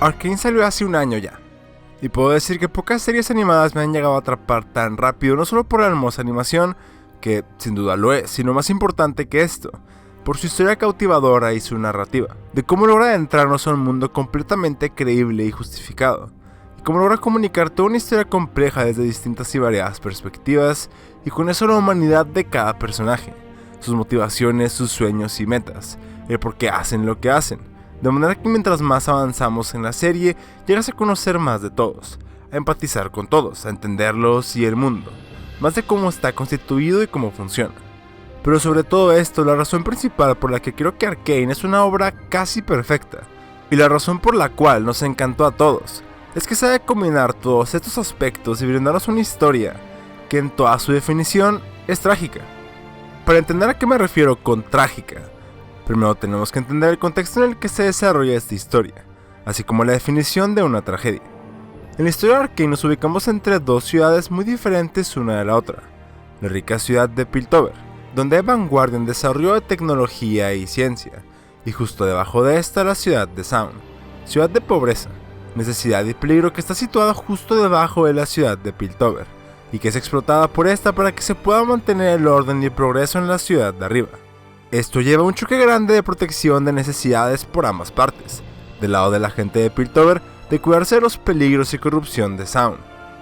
Arcane salió hace un año ya, y puedo decir que pocas series animadas me han llegado a atrapar tan rápido, no solo por la hermosa animación, que sin duda lo es, sino más importante que esto, por su historia cautivadora y su narrativa, de cómo logra adentrarnos a un mundo completamente creíble y justificado, y cómo logra comunicar toda una historia compleja desde distintas y variadas perspectivas, y con eso la humanidad de cada personaje, sus motivaciones, sus sueños y metas, el por qué hacen lo que hacen. De manera que mientras más avanzamos en la serie, llegas a conocer más de todos, a empatizar con todos, a entenderlos y el mundo, más de cómo está constituido y cómo funciona. Pero sobre todo esto, la razón principal por la que creo que Arcane es una obra casi perfecta, y la razón por la cual nos encantó a todos, es que sabe combinar todos estos aspectos y brindarnos una historia que en toda su definición es trágica. Para entender a qué me refiero con trágica, primero tenemos que entender el contexto en el que se desarrolla esta historia, así como la definición de una tragedia. En la historia de Arcane nos ubicamos entre dos ciudades muy diferentes una de la otra. La rica ciudad de Piltover, donde hay vanguardia en desarrollo de tecnología y ciencia, y justo debajo de esta la ciudad de Zaun, ciudad de pobreza, necesidad y peligro que está situada justo debajo de la ciudad de Piltover, y que es explotada por esta para que se pueda mantener el orden y el progreso en la ciudad de arriba. Esto lleva a un choque grande de protección de necesidades por ambas partes, del lado de la gente de Piltover de cuidarse de los peligros y corrupción de Zaun,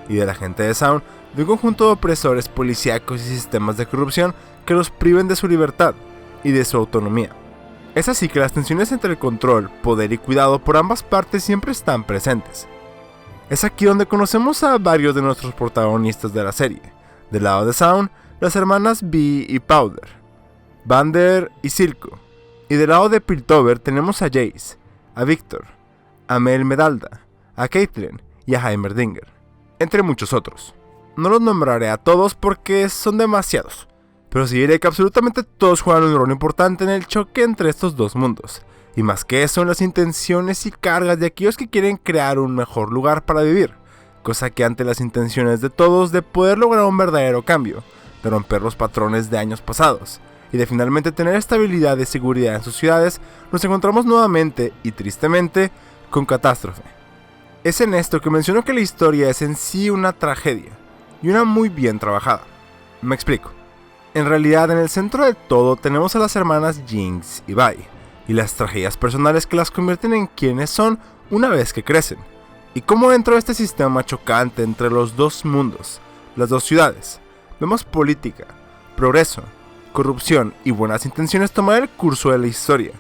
y de la gente de Zaun de un conjunto de opresores policíacos y sistemas de corrupción que los priven de su libertad y de su autonomía. Es así que las tensiones entre el control, poder y cuidado por ambas partes siempre están presentes. Es aquí donde conocemos a varios de nuestros protagonistas de la serie. Del lado de Zaun, las hermanas Vi y Powder, Vander y Silco, y del lado de Piltover tenemos a Jace, a Victor, a Mel Medalda, a Caitlyn y a Heimerdinger, entre muchos otros. No los nombraré a todos porque son demasiados, pero sí diré que absolutamente todos juegan un rol importante en el choque entre estos dos mundos, y más que eso en las intenciones y cargas de aquellos que quieren crear un mejor lugar para vivir, cosa que ante las intenciones de todos de poder lograr un verdadero cambio, de romper los patrones de años pasados, y de finalmente tener estabilidad y seguridad en sus ciudades, nos encontramos nuevamente, y tristemente, con Catástrofe. Es en esto que menciono que la historia es en sí una tragedia, y una muy bien trabajada. Me explico. En realidad, en el centro de todo tenemos a las hermanas Jinx y Vi, y las tragedias personales que las convierten en quienes son una vez que crecen, y cómo dentro de este sistema chocante entre los dos mundos, las dos ciudades, vemos política, progreso, corrupción y buenas intenciones tomar el curso de la historia,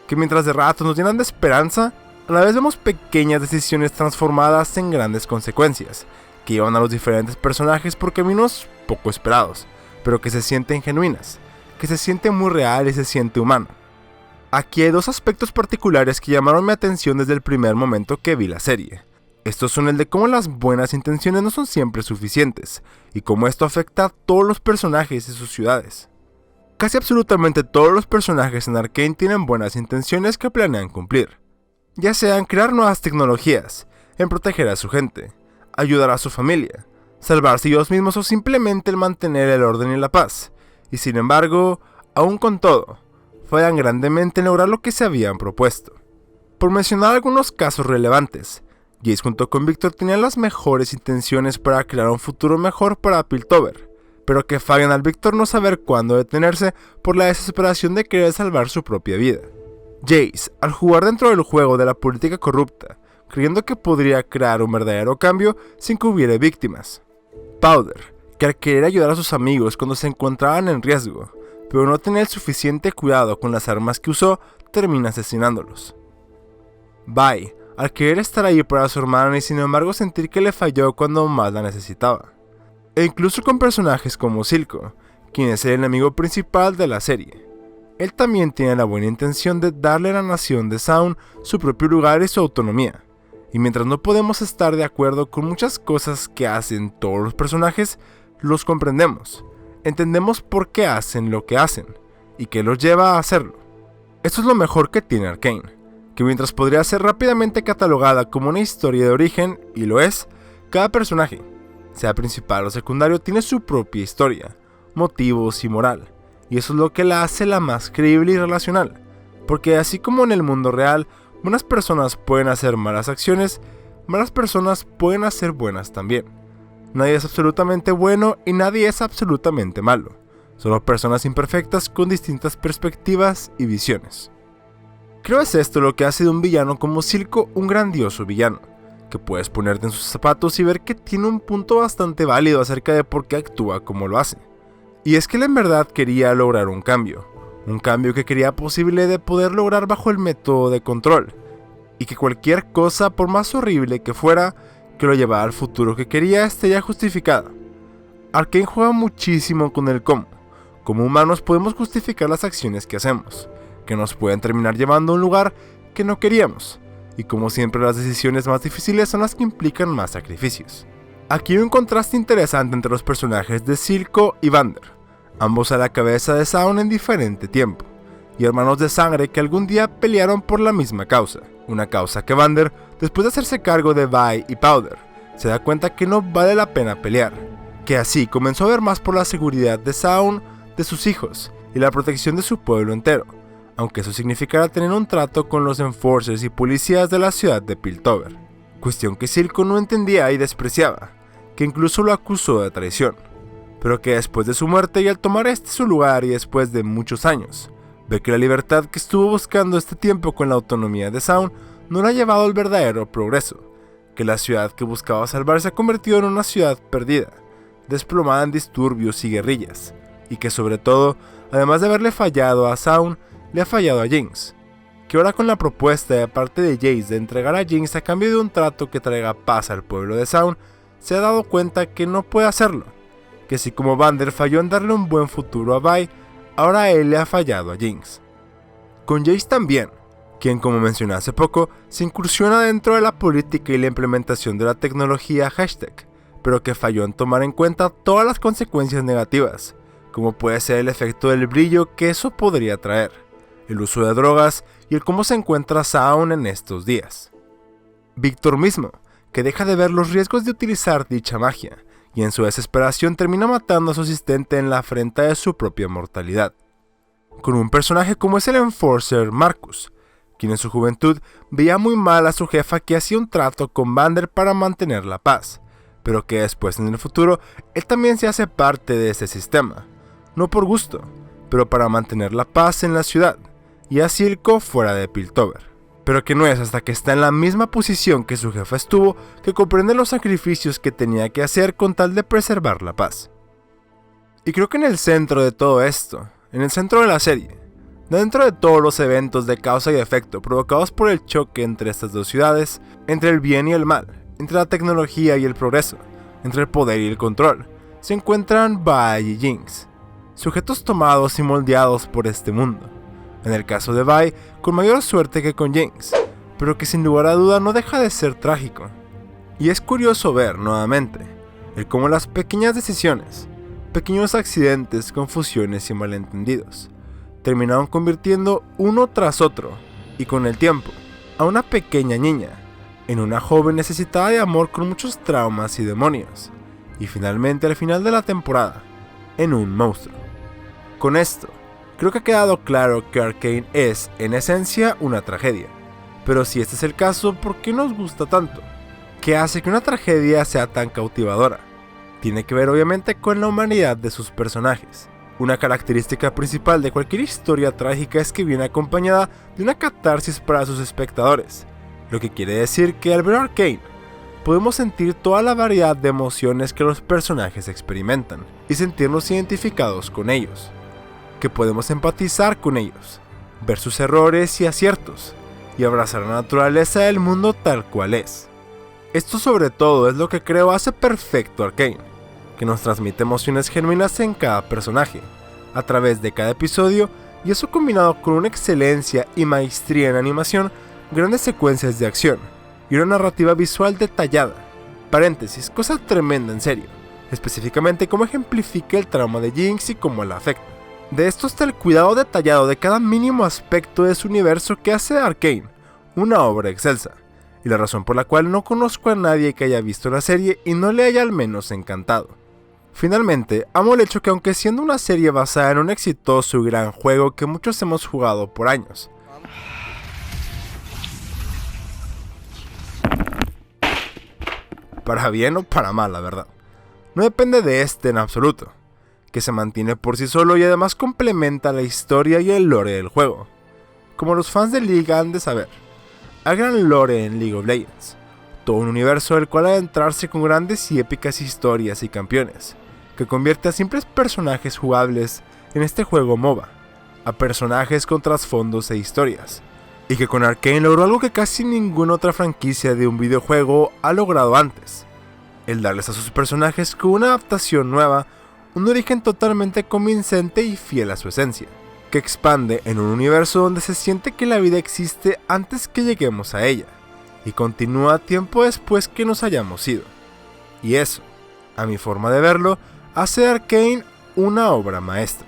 que mientras de ratos nos llenan de esperanza, a la vez vemos pequeñas decisiones transformadas en grandes consecuencias, que llevan a los diferentes personajes por caminos poco esperados, pero que se sienten genuinas, que se siente muy real y se siente humano. Aquí hay dos aspectos particulares que llamaron mi atención desde el primer momento que vi la serie. Estos son el de cómo las buenas intenciones no son siempre suficientes, y cómo esto afecta a todos los personajes y sus ciudades. Casi absolutamente todos los personajes en Arcane tienen buenas intenciones que planean cumplir, ya sea en crear nuevas tecnologías, en proteger a su gente, ayudar a su familia, salvarse ellos mismos o simplemente el mantener el orden y la paz, y sin embargo, aún con todo, fallan grandemente en lograr lo que se habían propuesto. Por mencionar algunos casos relevantes, Jace junto con Victor tenían las mejores intenciones para crear un futuro mejor para Piltover, pero que fallan al Victor no saber cuándo detenerse por la desesperación de querer salvar su propia vida. Jace, al jugar dentro del juego de la política corrupta, creyendo que podría crear un verdadero cambio sin que hubiera víctimas. Powder, que al querer ayudar a sus amigos cuando se encontraban en riesgo, pero no tenía el suficiente cuidado con las armas que usó, termina asesinándolos. Vi, al querer estar ahí para su hermana y sin embargo sentir que le falló cuando más la necesitaba. E incluso con personajes como Silco, quien es el enemigo principal de la serie. Él también tiene la buena intención de darle a la nación de Zaun su propio lugar y su autonomía. Y mientras no podemos estar de acuerdo con muchas cosas que hacen todos los personajes, los comprendemos. Entendemos por qué hacen lo que hacen, y qué los lleva a hacerlo. Esto es lo mejor que tiene Arcane, que mientras podría ser rápidamente catalogada como una historia de origen, y lo es, cada personaje, sea principal o secundario, tiene su propia historia, motivos y moral, y eso es lo que la hace la más creíble y relacional, porque así como en el mundo real, Buenas personas pueden hacer malas acciones, malas personas pueden hacer buenas también. Nadie es absolutamente bueno y nadie es absolutamente malo. Solo personas imperfectas con distintas perspectivas y visiones. Creo es esto lo que hace de un villano como Silco un grandioso villano, que puedes ponerte en sus zapatos y ver que tiene un punto bastante válido acerca de por qué actúa como lo hace. Y es que él en verdad quería lograr un cambio que quería posible de poder lograr bajo el método de control, y que cualquier cosa, por más horrible que fuera, que lo llevara al futuro que quería, esté ya justificada. Arcane juega muchísimo con el cómo. Como humanos podemos justificar las acciones que hacemos, que nos pueden terminar llevando a un lugar que no queríamos, y como siempre las decisiones más difíciles son las que implican más sacrificios. Aquí hay un contraste interesante entre los personajes de Silco y Vander, ambos a la cabeza de Zaun en diferente tiempo, y hermanos de sangre que algún día pelearon por la misma causa, una causa que Vander, después de hacerse cargo de Vi y Powder, se da cuenta que no vale la pena pelear, que así comenzó a ver más por la seguridad de Zaun, de sus hijos, y la protección de su pueblo entero, aunque eso significara tener un trato con los enforcers y policías de la ciudad de Piltover, cuestión que Silco no entendía y despreciaba, que incluso lo acusó de traición, pero que después de su muerte y al tomar su lugar y después de muchos años, ve que la libertad que estuvo buscando este tiempo con la autonomía de Zaun no le ha llevado al verdadero progreso, que la ciudad que buscaba salvar se ha convertido en una ciudad perdida, desplomada en disturbios y guerrillas, y que sobre todo, además de haberle fallado a Zaun, le ha fallado a Jinx, que ahora con la propuesta de parte de Jace de entregar a Jinx a cambio de un trato que traiga paz al pueblo de Zaun, se ha dado cuenta que no puede hacerlo, que así como Vander falló en darle un buen futuro a Vi, ahora él le ha fallado a Jinx. Con Jace también, quien como mencioné hace poco, se incursiona dentro de la política y la implementación de la tecnología hashtag, pero que falló en tomar en cuenta todas las consecuencias negativas, como puede ser el efecto del brillo que eso podría traer, el uso de drogas y el cómo se encuentra Zaun en estos días. Victor mismo, que deja de ver los riesgos de utilizar dicha magia, y en su desesperación termina matando a su asistente en la afrenta de su propia mortalidad. Con un personaje como es el Enforcer Marcus, quien en su juventud veía muy mal a su jefa que hacía un trato con Vander para mantener la paz, pero que después en el futuro él también se hace parte de ese sistema, no por gusto, pero para mantener la paz en la ciudad, y a Silco fuera de Piltover. Pero que no es hasta que está en la misma posición que su jefa estuvo que comprende los sacrificios que tenía que hacer con tal de preservar la paz. Y creo que en el centro de todo esto, en el centro de la serie, dentro de todos los eventos de causa y efecto provocados por el choque entre estas dos ciudades, entre el bien y el mal, entre la tecnología y el progreso, entre el poder y el control, se encuentran Vi y Jinx, sujetos tomados y moldeados por este mundo. En el caso de Vi, con mayor suerte que con Jinx, pero que sin lugar a duda no deja de ser trágico. Y es curioso ver, nuevamente, el cómo las pequeñas decisiones, pequeños accidentes, confusiones y malentendidos, terminaron convirtiendo uno tras otro, y con el tiempo, a una pequeña niña, en una joven necesitada de amor con muchos traumas y demonios, y finalmente al final de la temporada, en un monstruo. Con esto, creo que ha quedado claro que Arcane es, en esencia, una tragedia. Pero si este es el caso, ¿por qué nos gusta tanto? ¿Qué hace que una tragedia sea tan cautivadora? Tiene que ver obviamente con la humanidad de sus personajes. Una característica principal de cualquier historia trágica es que viene acompañada de una catarsis para sus espectadores, lo que quiere decir que al ver Arcane, podemos sentir toda la variedad de emociones que los personajes experimentan y sentirnos identificados con ellos, que podemos empatizar con ellos, ver sus errores y aciertos, y abrazar la naturaleza del mundo tal cual es. Esto sobre todo es lo que creo hace perfecto Arcane, que nos transmite emociones genuinas en cada personaje, a través de cada episodio, y eso combinado con una excelencia y maestría en animación, grandes secuencias de acción, y una narrativa visual detallada. Paréntesis, cosa tremenda en serio, específicamente cómo ejemplifica el trauma de Jinx y cómo la afecta. De esto está el cuidado detallado de cada mínimo aspecto de su universo que hace de Arcane una obra excelsa, y la razón por la cual no conozco a nadie que haya visto la serie y no le haya al menos encantado. Finalmente, amo el hecho que aunque siendo una serie basada en un exitoso y gran juego que muchos hemos jugado por años, para bien o para mal, la verdad. No depende de este en absoluto, que se mantiene por sí solo y además complementa la historia y el lore del juego. Como los fans de League han de saber, hay gran lore en League of Legends, todo un universo del cual adentrarse con grandes y épicas historias y campeones, que convierte a simples personajes jugables en este juego MOBA, a personajes con trasfondos e historias, y que con Arcane logró algo que casi ninguna otra franquicia de un videojuego ha logrado antes, el darles a sus personajes con una adaptación nueva, un origen totalmente convincente y fiel a su esencia, que expande en un universo donde se siente que la vida existe antes que lleguemos a ella, y continúa tiempo después que nos hayamos ido. Y eso, a mi forma de verlo, hace de Arcane una obra maestra.